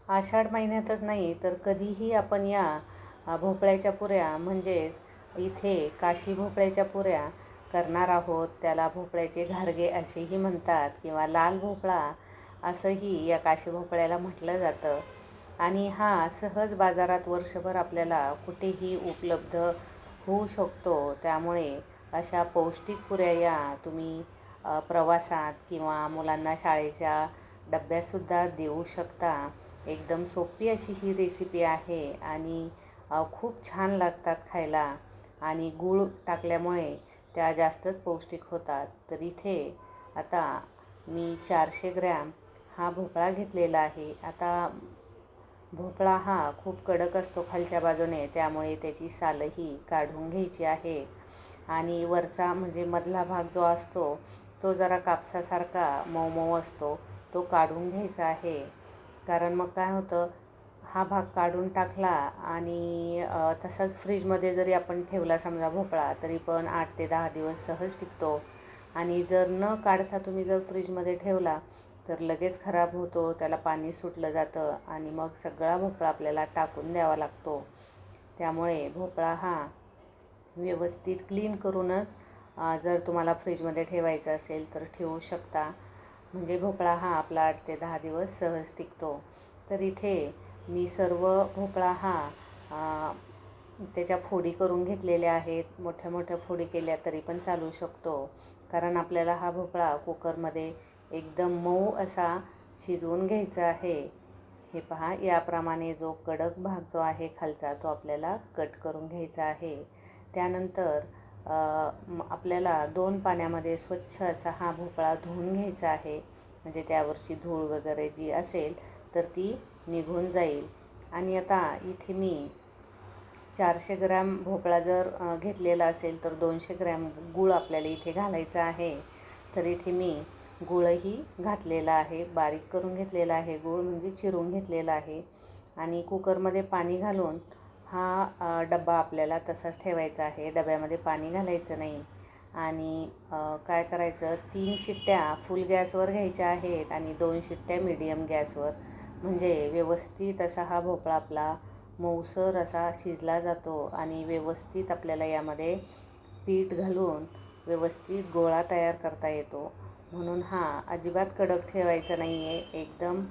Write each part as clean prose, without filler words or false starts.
आषाढ महिन्यातच नाही तर कधीही आपण या भोपळ्याच्या पुऱ्या म्हणजेच इथे काशी भोपळ्याच्या पुऱ्या करणार आहोत. त्याला भोपळ्याचे घारगे असेही म्हणतात किंवा लाल भोपळा असंही या काशी भोपळ्याला म्हटलं जातं. आणि हा सहज बाजारात वर्षभर आपल्याला कुठेही उपलब्ध होऊ शकतो. त्यामुळे अशा पौष्टिक पुऱ्या या तुम्ही प्रवासात किंवा मुलांना शाळेच्या डब्यातसुद्धा देऊ शकता. एकदम सोपी अशी ही रेसिपी आहे आणि खूप छान लागतात खायला आणि गूळ टाकल्यामुळे त्या जास्तच पौष्टिक होतात. तर इथे आता मी 400 ग्रॅम हा भोपळा घेतलेला आहे. आता भोपळा हा खूप कडक असतो खालच्या बाजूने, त्यामुळे त्याची सालही काढून घ्यायची आहे आणि वरचा म्हणजे मधला भाग जो असतो तो जरा कापसासारखा मऊ मऊ असतो, तो काढून घ्यायचा आहे. कारण मग काय होतं, हा भाग काढून टाकला आणि तसाच फ्रीजमध्ये जरी आपण ठेवला समजा भोपळा, तरी पण 8 ते 10 दिवस सहज टिकतो. आणि जर न काढता तुम्ही जर फ्रीजमध्ये ठेवला तर लगेच खराब होतो, त्याला पाणी सुटलं जातं आणि मग सगळा भोपळा आपल्याला टाकून द्यावा लागतो. त्यामुळे भोपळा हा व्यवस्थित क्लीन करूनच जर तुम्हाला फ्रीजमध्ये ठेवायचा असेल तर ठेवू शकता. म्हणजे भोपळा हा आपला 8 ते 10 दिवस सहज टिकतो. तर इथे मी सर्व भोपळा हा त्याच्या फोडी करून घेतलेल्या आहेत. मोठ्या मोठ्या फोडी केल्या तरी पण चालू शकतो, कारण आपल्याला हा भोपळा कुकरमध्ये एकदम मऊ असा शिजवून घ्यायचा आहे. हे पहा, याप्रमाणे जो कडक भाग जो आहे खालचा तो आपल्याला कट करून घ्यायचा आहे. त्यानंतर आपल्याला 2 पाण्यामध्ये स्वच्छ असा हा भोपळा धुवून घ्यायचा आहे, म्हणजे त्यावरची धूळ वगैरे जी असेल तर ती निघून जाईल. आणि आता इथे मी 400 ग्रॅम भोपळा जर घेतलेला असेल तर 200 ग्रॅम गूळ आपल्याला इथे घालायचा आहे. तर इथे मी गूळही घातलेला आहे, बारीक करून घेतलेला आहे गूळ, म्हणजे चिरून घेतलेला आहे. आणि कुकरमध्ये पाणी घालून हा डबा आपल्याला तसाच ठेवायचा आहे, डब्यामध्ये पाणी घालायचं नाही. आणि काय करायचं, 3 शिट्ट्या फुल गॅसवर घ्यायच्या आहेत आणि 2 शिट्ट्या मीडियम गॅसवर, म्हणजे व्यवस्थित असा हा भोपळा आपला मऊसर असा शिजला जातो आणि व्यवस्थित आपल्याला यामध्ये पीठ घालून व्यवस्थित गोळा तयार करता येतो. म्हणून हा अजिबात कडक ठेवायचा नाही आहे. एकदम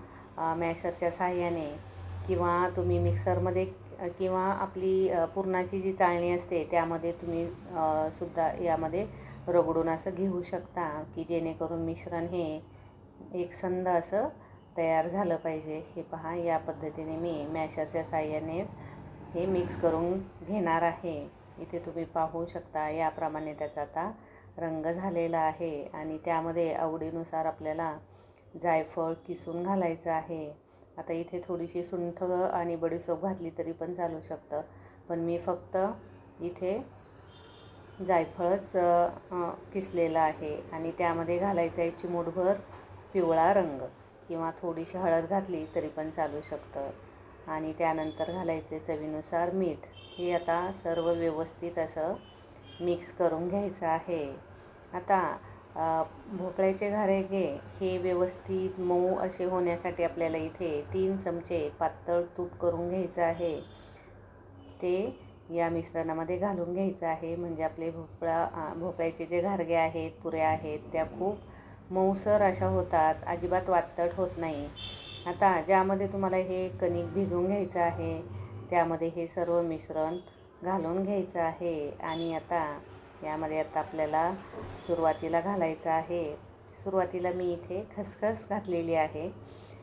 मॅशरच्या साहाय्याने किंवा तुम्ही मिक्सरमध्ये किंवा आपली पुरणाची जी चाळणी असते त्यामध्ये तुम्ही सुद्धा यामध्ये रगडून असं घेऊ शकता, की जेणेकरून मिश्रण हे एकसंध असं तयार झालं पाहिजे. हे पहा, या पद्धतीने मी मॅशरच्या साहाय्यानेच हे मिक्स करून घेणार आहे. इथे तुम्ही पाहू शकता याप्रमाणे त्याचा आता रंग झालेला आहे. आणि त्यामध्ये आवडीनुसार आपल्याला जायफळ किसून घालायचं आहे. आता इथे थोडीशी सुंठ आणि बडीशोप घातली तरी पण चालू शकतं, पण मी फक्त इथे जायफळच किसलेलं आहे. आणि त्यामध्ये घालायचा आहे चिमूटभर पिवळा रंग किंवा थोडीशी हळद घातली तरी पण चालू शकतं. आणि त्यानंतर घालायचे चवीनुसार मीठ. हे आता सर्व व्यवस्थित असं मिक्स करून घ्यायचं आहे. आता भोपळ्याचे घारगे हे व्यवस्थित मऊ असे होण्यासाठी आपल्याला इथे 3 चमचे पातळ तूप करून घ्यायचं आहे. ते या मिश्रणामध्ये घालून घ्यायचं आहे, म्हणजे आपले भोपळ्याचे जे घारगे आहेत, पुऱ्या आहेत, त्या खूप मऊसर अशा होतात, अजिबात वातट होत नाही. आता ज्यामध्ये तुम्हाला हे कणिक भिजवून घ्यायचं आहे त्यामध्ये हे सर्व मिश्रण घालून घ्यायचं आहे. आणि आता यामध्ये आपल्याला सुरुवातीला घालायचं आहे. सुरुवातीला मी इथे खसखस घातलेली आहे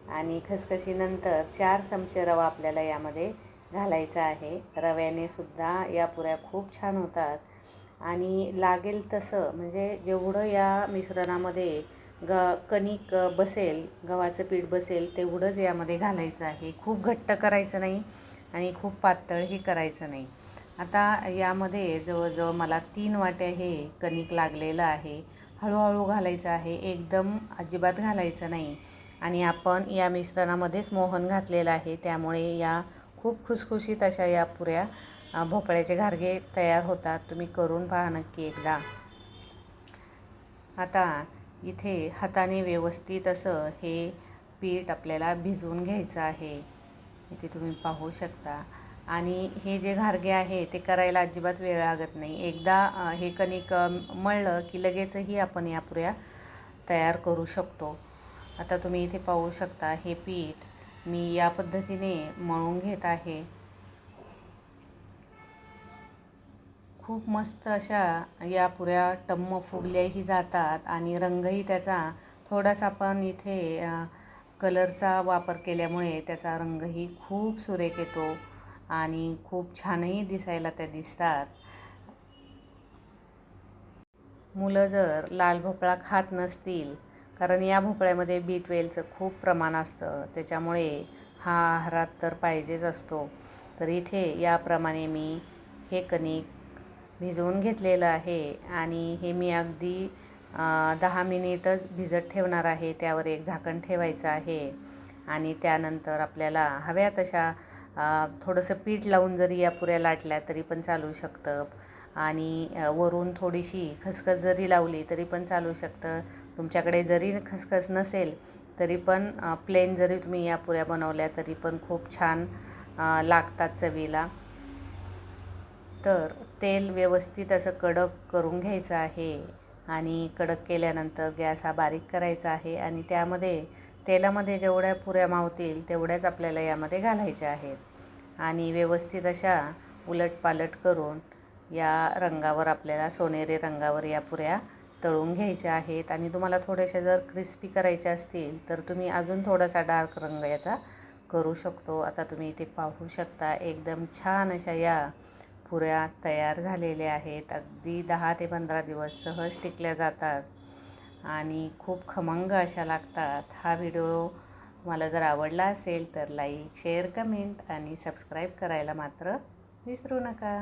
आणि खसखशीनंतर 4 चमचे रवा आपल्याला यामध्ये घालायचा आहे. रव्याने सुद्धा या पुऱ्या खूप छान होतात. आणि लागेल तसं, म्हणजे जेवढं या मिश्रणामध्ये कणिक बसेल, गव्हाचं पीठ बसेल तेवढंच यामध्ये घालायचं आहे. खूप घट्ट करायचं नाही आणि खूप पातळही करायचं नाही. आता यामध्ये जवळजवळ मला 3 वाट्या हे कणिक लागलेलं आहे. हळूहळू घालायचं आहे, एकदम अजिबात घालायचं नाही. आणि आपण या मिश्रणामध्येच मोहन घातलेलं आहे, त्यामुळे या खूप खुसखुशीत अशा या पुऱ्या भोपळ्याचे घारगे तयार होतात. तुम्ही करून पहा नक्की एकदा. आता इथे हाताने व्यवस्थित असं हे पीठ आपल्याला भिजवून घ्यायचं आहे. इथे तुम्ही पाहू शकता. आणि हे जे घारगे आहे ते करायला अजिबात वेळ लागत नाही. एकदा हे कणिक मळलं की लगेचही आपण या पुऱ्या तयार करू शकतो. आता तुम्ही इथे पाहू शकता हे पीठ मी या पद्धतीने मळून घेत आहे. खूप मस्त अशा या पुऱ्या टम्म फुगल्याही जातात आणि रंगही त्याचा थोडासा पण इथे कलरचा वापर केल्यामुळे त्याचा रंगही खूप सुरेख येतो आणि खूप छानही दिसायला त्या दिसतात. मुलं जर लाल भोपळा खात नसतील, कारण या भोपळ्यामध्ये B12चं खूप प्रमाण असतं, त्याच्यामुळे हा आहारात तर पाहिजेच असतो. तर इथे याप्रमाणे मी हे कणिक भिजवून घेतलेलं आहे आणि हे मी अगदी 10 मिनिटच भिजत ठेवणार आहे. त्यावर एक झाकण ठेवायचं आहे आणि त्यानंतर आपल्याला हव्या तशा थोडंसं पीठ लावून जरी या पुऱ्या लाटल्या तरी पण चालू शकतं आणि वरून थोडीशी खसखस जरी लावली तरी पण चालू शकतं. तुमच्याकडे जरी खसखस नसेल तरी पण प्लेन जरी तुम्ही या पुऱ्या बनवल्या तरी पण खूप छान लागतात चवीला. तर तेल व्यवस्थित असं कडक करून घ्यायचं आहे आणि कडक केल्यानंतर गॅस हा बारीक करायचा आहे आणि त्यामध्ये तेलामध्ये जेवढ्या पुऱ्या मावतील तेवढ्याच आपल्याला यामध्ये घालायच्या आहेत आणि व्यवस्थित अशा उलटपालट करून या रंगावर आपल्याला सोनेरी रंगावर या पुऱ्या तळून घ्यायच्या आहेत. आणि तुम्हाला थोड्याशा जर क्रिस्पी करायच्या असतील तर तुम्ही अजून थोडासा डार्क रंग याचा करू शकतो. आता तुम्ही इथे पाहू शकता एकदम छान अशा या पुऱ्या तयार झालेल्या आहेत. अगदी 10 ते 15 दिवस सहज टिकल्या जातात आणि खूप खमंग अशा लागतात. हा व्हिडिओ तुम्हाला जर आवडला असेल तर लाईक, शेअर, कमेंट आणि सबस्क्राईब करायला मात्र विसरू नका.